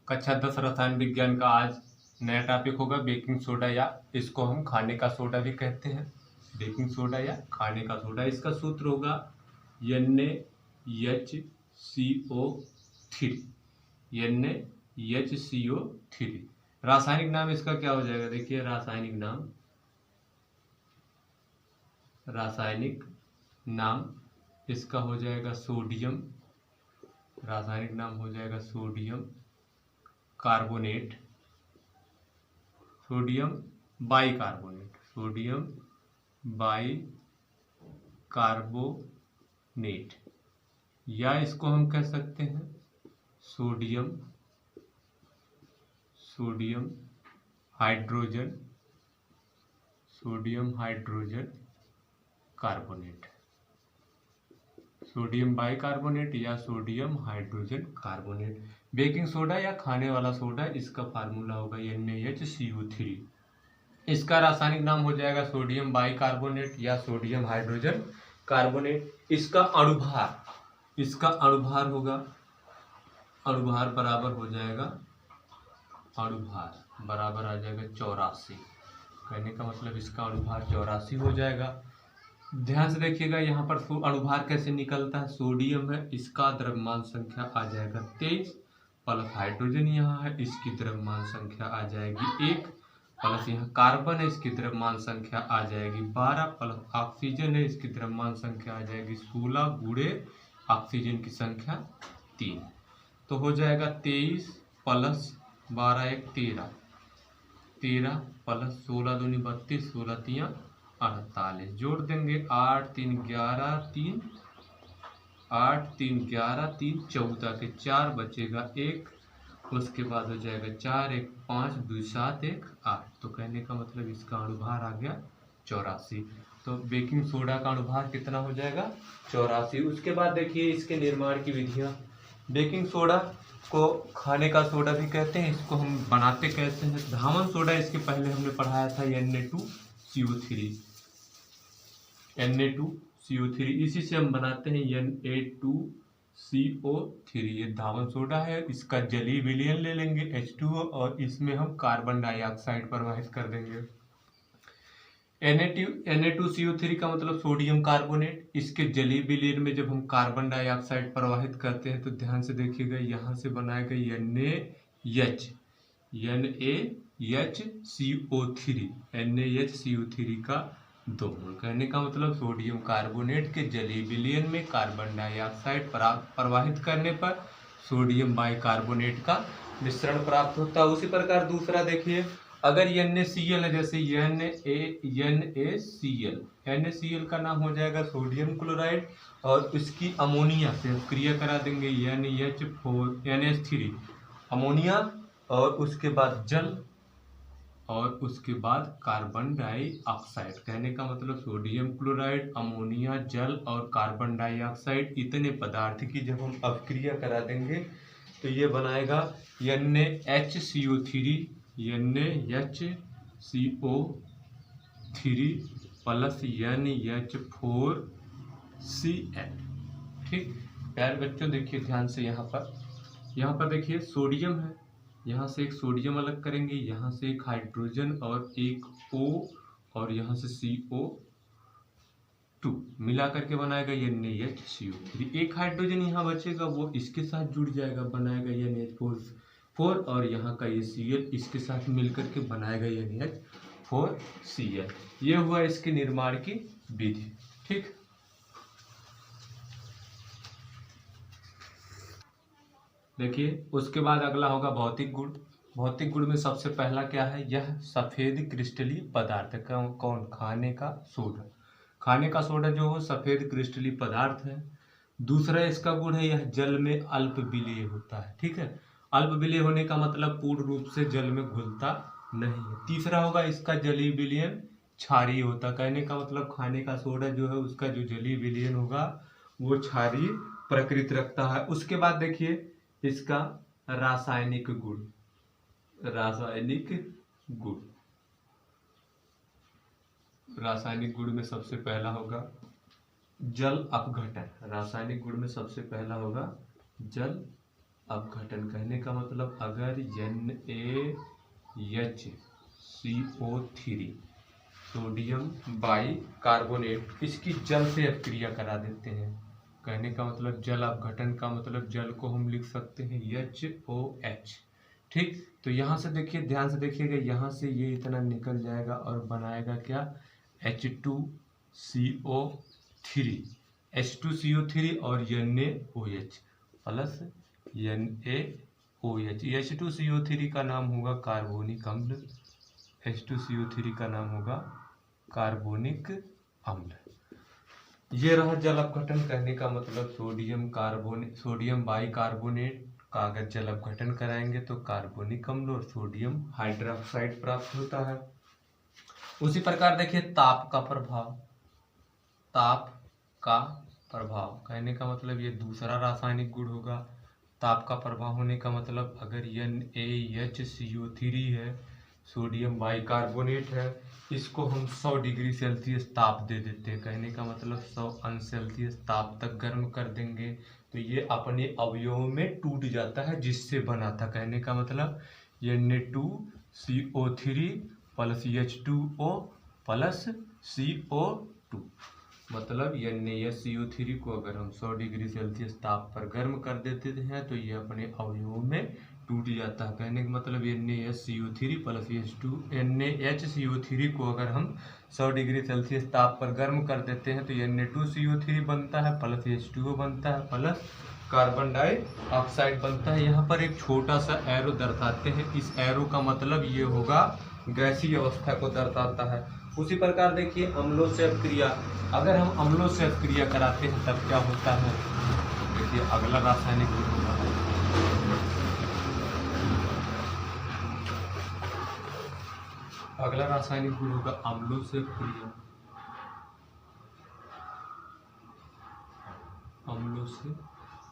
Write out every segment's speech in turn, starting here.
कक्षा 10 रसायन विज्ञान का आज नया टॉपिक होगा बेकिंग सोडा, या इसको हम खाने का सोडा भी कहते हैं। बेकिंग सोडा या खाने का सोडा, इसका सूत्र होगा NaHCO3। NaHCO3। रासायनिक नाम इसका क्या हो जाएगा? देखिए रासायनिक नाम इसका हो जाएगा सोडियम। रासायनिक नाम हो जाएगा sodium carbonate, sodium bicarbonate, sodium bicarbonate, या इसको हम कह सकते हैं sodium hydrogen carbonate, sodium bicarbonate या sodium hydrogen carbonate. Baking soda या खाने वाला सोडा, इसका फार्मूला होगा NaHCO3। इसका रासायनिक नाम हो जाएगा सोडियम बाइकार्बोनेट या सोडियम हाइड्रोजन कार्बोनेट। इसका अणुभार होगा, अणुभार बराबर हो जाएगा, अणुभार बराबर आ जाएगा 84। कहने का मतलब इसका अणुभार 84 हो जाएगा। ध्यान से देखिएगा यहाँ पर अणुभार कैसे निकलता है। सोडियम है, इसका द्रव्यमान संख्या आ जाएगा 23, प्लस हाइड्रोजन यहाँ है, इसकी द्रव्यमान संख्या आ जाएगी 1, प्लस यहाँ कार्बन है, इसकी द्रव्यमान संख्या आ जाएगी 12, प्लस ऑक्सीजन है, इसकी द्रव्यमान संख्या आ जाएगी 16 गुणे ऑक्सीजन की संख्या 3। तो हो जाएगा 23 प्लस 12 1 13, 13 प्लस 16 दूनी 32, 16 तियाँ 48, जोड़ देंगे 8 3 11 3, 8 3 11 3 14 के 4 बचेगा 1, उसके बाद हो जाएगा 4 1 5 2 7 1 8। तो कहने का मतलब इसका अणुभार आ गया 84। तो बेकिंग सोडा का अणुभार कितना हो जाएगा? 84। उसके बाद देखिए इसके निर्माण की विधियाँ। बेकिंग सोडा को खाने का सोडा भी कहते हैं। इसको हम बनाते कैसे हैं? धावन सोडा इसके पहले हमने पढ़ाया था Na2CO3, Na2CO3 इसी से हम बनाते हैं Na2CO3। ये धावन सोडा है, इसका जलीय विलयन ले लेंगे H2O और इसमें हम कार्बन डाइऑक्साइड प्रवाहित कर देंगे। Na2CO3 का मतलब सोडियम कार्बोनेट। इसके जलीय विलयन में जब हम कार्बन डाइऑक्साइड प्रवाहित करते हैं तो ध्यान से देखिएगा यहाँ से बनाएगा NaHCO3 का 2 मोल। कहने का मतलब सोडियम कार्बोनेट के जलीय विलयन में कार्बन डाइऑक्साइड प्रवाहित करने पर सोडियम बाइकार्बोनेट का मिश्रण प्राप्त होता है। उसी प्रकार दूसरा देखिए, अगर NaCl है, जैसे NaCl का नाम हो जाएगा सोडियम क्लोराइड, और इसकी अमोनिया से हम क्रिया करा देंगे NH3 अमोनिया, और उसके बाद जल, और उसके बाद कार्बन डाइऑक्साइड। कहने का मतलब सोडियम क्लोराइड, अमोनिया, जल और कार्बन डाइऑक्साइड इतने पदार्थ की जब हम अभिक्रिया करा देंगे तो ये बनाएगा NaHCO3 प्लस NH4Cl। ठीक प्यारे बच्चों, देखिए ध्यान से यहाँ पर देखिए सोडियम है, यहाँ से एक सोडियम अलग करेंगे, यहाँ से एक हाइड्रोजन और एक O, और यहाँ से CO2 मिला करके बनाएगा NaHCO3। एक हाइड्रोजन यहाँ बचेगा, वो इसके साथ जुड़ जाएगा, बनाएगा NH4, और यहाँ का ये Cl इसके साथ मिल करके बनाएगा NH4Cl। ये हुआ इसके निर्माण की विधि। ठीक, देखिए उसके बाद अगला होगा भौतिक गुण। भौतिक गुण में सबसे पहला क्या है? यह सफेद क्रिस्टलीय पदार्थ है। कौन? खाने का सोडा। खाने का सोडा जो हो सफेद क्रिस्टलीय पदार्थ है। दूसरा इसका गुण है यह जल में अल्प विलेय होता है। ठीक है, अल्प विलेय होने का मतलब पूर्ण रूप से जल में घुलता नहीं है। तीसरा होगा इसका जलीय विलयन क्षारीय होता। कहने का मतलब खाने का सोडा जो है उसका जो जलीय विलयन होगा वो क्षारीय प्रकृति रखता है। उसके बाद देखिए इसका रासायनिक गुण। रासायनिक गुण में सबसे पहला होगा जल अपघटन। रासायनिक गुण में सबसे पहला होगा जल अपघटन। कहने का मतलब अगर NaHCO3 सोडियम बाई कार्बोनेट इसकी जल से अपक्रिया करा देते हैं। कहने का मतलब जल अपघटन का मतलब जल को हम लिख सकते हैं HOH। ठीक, तो यहाँ से देखिए, ध्यान से देखिएगा, यहाँ से ये इतना निकल जाएगा और बनाएगा क्या, H2CO3 और NaOH प्लस NaOH। H2CO3 का नाम होगा कार्बोनिक अम्ल, H2CO3 का नाम होगा कार्बोनिक अम्ल। ये रहा जल अपघटन। कहने का मतलब सोडियम बाई कार्बोनेट का अगर जल अपघटन कराएंगे तो कार्बोनिक अम्ल और सोडियम हाइड्रोक्साइड प्राप्त होता है। उसी प्रकार देखिए ताप का प्रभाव, कहने का मतलब ये दूसरा रासायनिक गुण होगा। ताप का प्रभाव होने का मतलब अगर NaHCO3 है, सोडियम बाई कार्बोनेट है, इसको हम 100 डिग्री सेल्सियस ताप दे देते हैं। कहने का मतलब 100 अंश सेल्सियस ताप तक गर्म कर देंगे तो ये अपने अवयवों में टूट जाता है, जिससे बना था। कहने का मतलब Na2CO3 plus H2O plus CO2, मतलब NaCO3 को अगर हम 100 डिग्री सेल्सियस ताप पर गर्म कर देते हैं तो ये अपने अवयवों में टूट जाता है। कहने का मतलब NaCO3 प्लस NaHCO3 को अगर हम 100 डिग्री सेल्सियस ताप पर गर्म कर देते हैं तो Na2CO3 बनता है प्लस H2O बनता है प्लस कार्बन डाइऑक्साइड बनता है। यहाँ पर एक छोटा सा एरो दर्शाते हैं, इस एरो का मतलब ये होगा गैसीय अवस्था को दर्शाता है। उसी प्रकार देखिए अम्लों से अपक्रिया, अगर हम अम्लों से अपक्रिया कराते हैं तब क्या होता है, देखिए अगला रासायनिक गुण होगा, अगला रासायनिक गुण होगा अम्लों से अपक्रिया। अम्लों से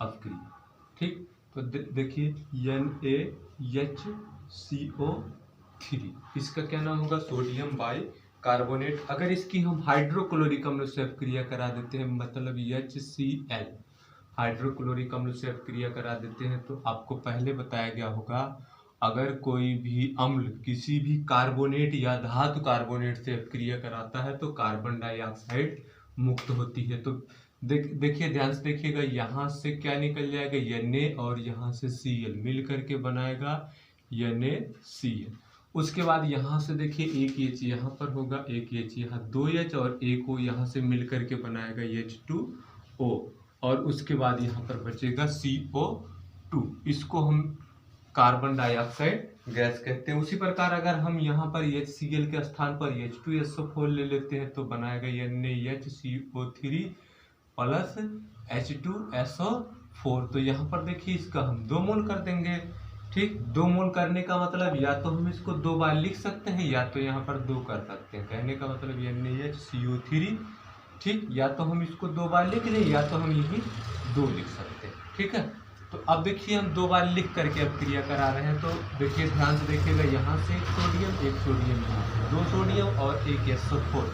अपक्रिया, ठीक, तो देखिए NaHCO3 इसका क्या नाम होगा, सोडियम बाई कार्बोनेट। अगर इसकी हम हाइड्रोक्लोरिक अम्ल से अपक्रिया करा देते हैं, मतलब HCl हाइड्रोक्लोरिक अम्ल से अपक्रिया करा देते हैं, तो आपको पहले बताया गया होगा अगर कोई भी अम्ल किसी भी कार्बोनेट या धातु कार्बोनेट से अपक्रिया कराता है तो कार्बन डाइऑक्साइड मुक्त होती है। तो देखिए ध्यान से देखिएगा, यहाँ से क्या निकल जाएगा Na और यहाँ से Cl मिल करके बनाएगा NaCl। उसके बाद यहाँ से देखिए एक H यहाँ पर होगा, एक H यहाँ, 2 H और एक O यहाँ से मिल करके बनाएगा H2O, और उसके बाद यहाँ पर बचेगा CO2, इसको हम कार्बन डाइऑक्साइड गैस कहते हैं। उसी प्रकार अगर हम यहाँ पर HCl के स्थान पर H2SO4 ले लेते हैं तो बनाएगा NaHCO3 प्लस H2SO4। तो यहाँ पर देखिए इसका हम 2 मोल कर देंगे। ठीक, 2 मोल करने का मतलब या तो हम इसको 2 बार लिख सकते हैं या तो यहाँ पर 2 कर सकते हैं। कहने का मतलब NaHCO3, ठीक, या तो हम इसको 2 बार लिख लें या तो हम यही 2 लिख सकते हैं। ठीक है, तो अब देखिए हम 2 बार लिख करके अब क्रिया करा रहे हैं। तो देखिए ध्यान से देखिएगा, यहाँ से एक सोडियम यहाँ से 2 सोडियम और एक SO4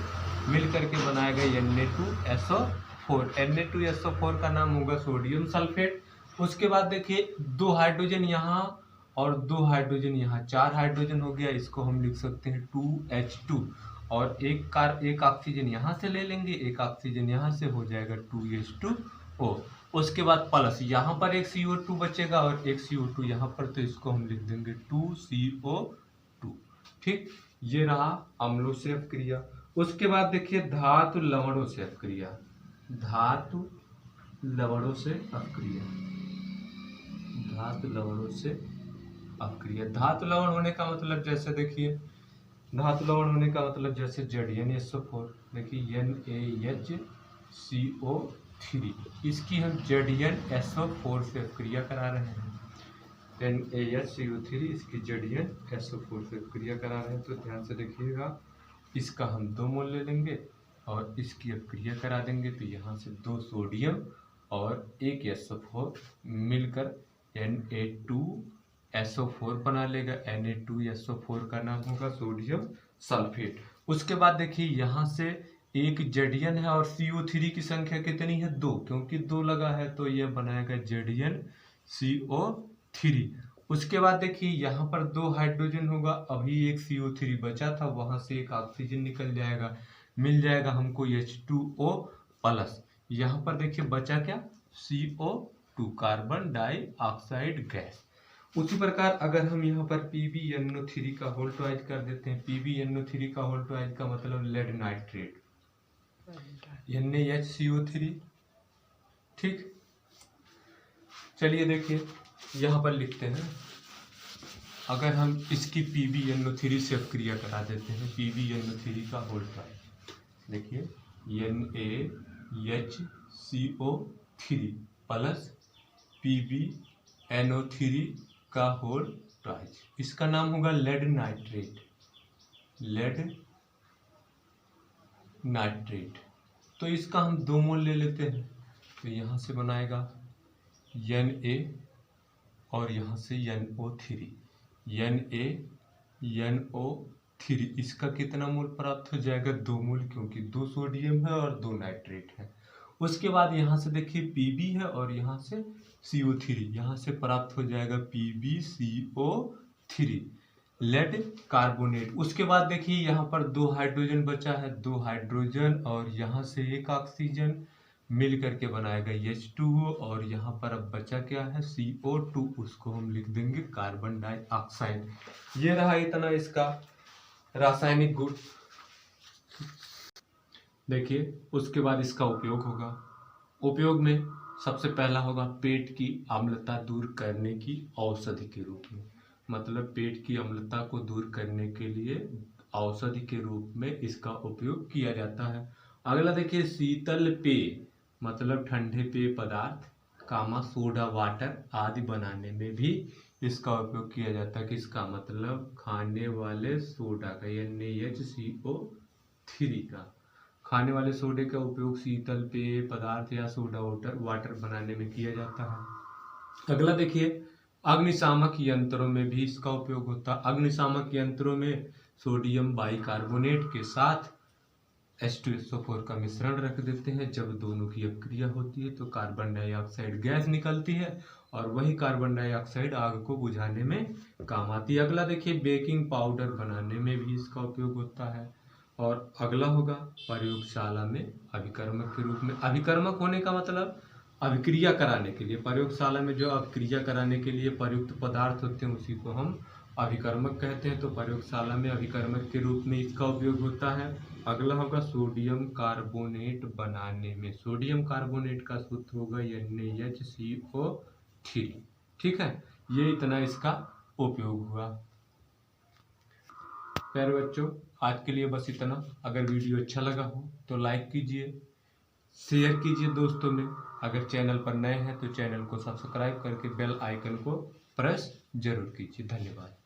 मिल करके बनाएगा Na2SO4। Na2SO4 का नाम होगा सोडियम सल्फेट। उसके बाद देखिए 2 हाइड्रोजन यहाँ और 2 हाइड्रोजन यहाँ, 4 हाइड्रोजन हो गया, इसको हम लिख सकते हैं 2H2, और एक ऑक्सीजन यहाँ से ले लेंगे, एक ऑक्सीजन यहाँ से, हो जाएगा 2H2O। उसके बाद प्लस यहाँ पर एक CO2 बचेगा और एक CO2 यहाँ पर, तो इसको हम लिख देंगे 2CO2। ठीक, ये रहा अम्लों से अपक्रिया। उसके बाद देखिए धातु लवणों से अपक्रिया, धातु लवणों से अपक्रिया, धातु लवणों से अपक्रिया। धातु लवण होने का मतलब जैसे देखिए, धातु लवण होने का मतलब जैसे ZnSO4, देखिए NaHCO3, इसकी हम ZnSO4 से अपक्रिया करा रहे हैं। NaHCO3 इसकी ZnSO4 से अपक्रिया करा रहे हैं। तो ध्यान से देखिएगा, इसका हम 2 मोल ले लेंगे और इसकी अपक्रिया करा देंगे, तो यहाँ से 2 सोडियम और एक SO4 मिलकर Na2SO4 बना लेगा। Na2SO4 का नाम होगा सोडियम सल्फेट। उसके बाद देखिए यहाँ से एक Zn है और CO3 की संख्या कितनी है, 2, क्योंकि 2 लगा है तो यह बनाएगा ZnCO3। उसके बाद देखिए यहाँ पर 2 हाइड्रोजन होगा, अभी एक CO3 बचा था, वहां से एक ऑक्सीजन निकल जाएगा, मिल जाएगा हमको H2O प्लस। यहाँ पर देखिए बचा क्या, CO2 कार्बन डाइऑक्साइड गैस। उसी प्रकार अगर हम यहाँ पर PbNO3 का होल ट्वाइज कर देते हैं, PbNO3 का होल ट्वाइज का मतलब लेड नाइट्रेट, NaHCO3। ठीक, चलिए देखिए यहाँ पर लिखते हैं, अगर हम इसकी PbNO3 से क्रिया करा देते हैं, PbNO3 का होल ट्वाइज, देखिए NaHCO3 प्लस PbNO3 का होल ट्वाइज, इसका नाम होगा लेड नाइट्रेट। तो इसका हम 2 मोल ले लेते हैं, तो यहाँ से बनाएगा Na और यहाँ से NO3, NaNO3, इसका कितना मोल प्राप्त हो जाएगा, 2 मोल, क्योंकि 2 सोडियम है और 2 नाइट्रेट है। उसके बाद यहाँ से देखिए Pb है और यहाँ से CO3, यहाँ से प्राप्त हो जाएगा PbCO3 लेड कार्बोनेट। उसके बाद देखिए यहाँ पर 2 हाइड्रोजन बचा है, 2 हाइड्रोजन और यहाँ से एक ऑक्सीजन मिल करके बनाएगा H2O, और यहाँ पर अब बचा क्या है, CO2, उसको हम लिख देंगे कार्बन डाइऑक्साइड। ये रहा इतना इसका रासायनिक गुण। देखिए उसके बाद इसका उपयोग होगा, उपयोग में सबसे पहला होगा पेट की अम्लता दूर करने की औषधि के रूप में, मतलब पेट की अम्लता को दूर करने के लिए औषधि के रूप में इसका उपयोग किया जाता है। अगला देखिए शीतल पेय, मतलब ठंडे पेय पदार्थ, सोडा वाटर आदि बनाने में भी इसका उपयोग किया जाता है। किसका, मतलब खाने वाले सोडा का, NaHCO3 का, खाने वाले सोडे का उपयोग शीतल पेय पदार्थ या सोडा वाटर बनाने में किया जाता है। अगला देखिए अग्निशामक यंत्रों में भी इसका उपयोग होता है। अग्निशामक यंत्रों में सोडियम बाइकार्बोनेट के साथ H2SO4 का मिश्रण रख देते हैं। जब दोनों की अपक्रिया होती है तो कार्बन डाइऑक्साइड गैस निकलती है, और वही कार्बन डाइऑक्साइड आग को बुझाने में काम आती है। अगला देखिए बेकिंग पाउडर बनाने में भी इसका उपयोग होता है। और अगला होगा प्रयोगशाला में अभिकर्मक के रूप में। अभिकर्मक होने का मतलब अभिक्रिया कराने के लिए, प्रयोगशाला में जो अभिक्रिया कराने के लिए प्रयुक्त पदार्थ होते हैं उसी को हम अभिकर्मक कहते हैं। तो प्रयोगशाला में अभिकर्मक के रूप में इसका उपयोग होता है। अगला होगा सोडियम कार्बोनेट बनाने में, सोडियम कार्बोनेट का सूत्र होगा NaHCO3। ठीक है, ये इतना इसका उपयोग हुआ। प्यारे बच्चों, आज के लिए बस इतना। अगर वीडियो अच्छा लगा हो तो लाइक कीजिए, शेयर कीजिए दोस्तों में। अगर चैनल पर नए हैं तो चैनल को सब्सक्राइब करके बेल आइकन को प्रेस जरूर कीजिए। धन्यवाद।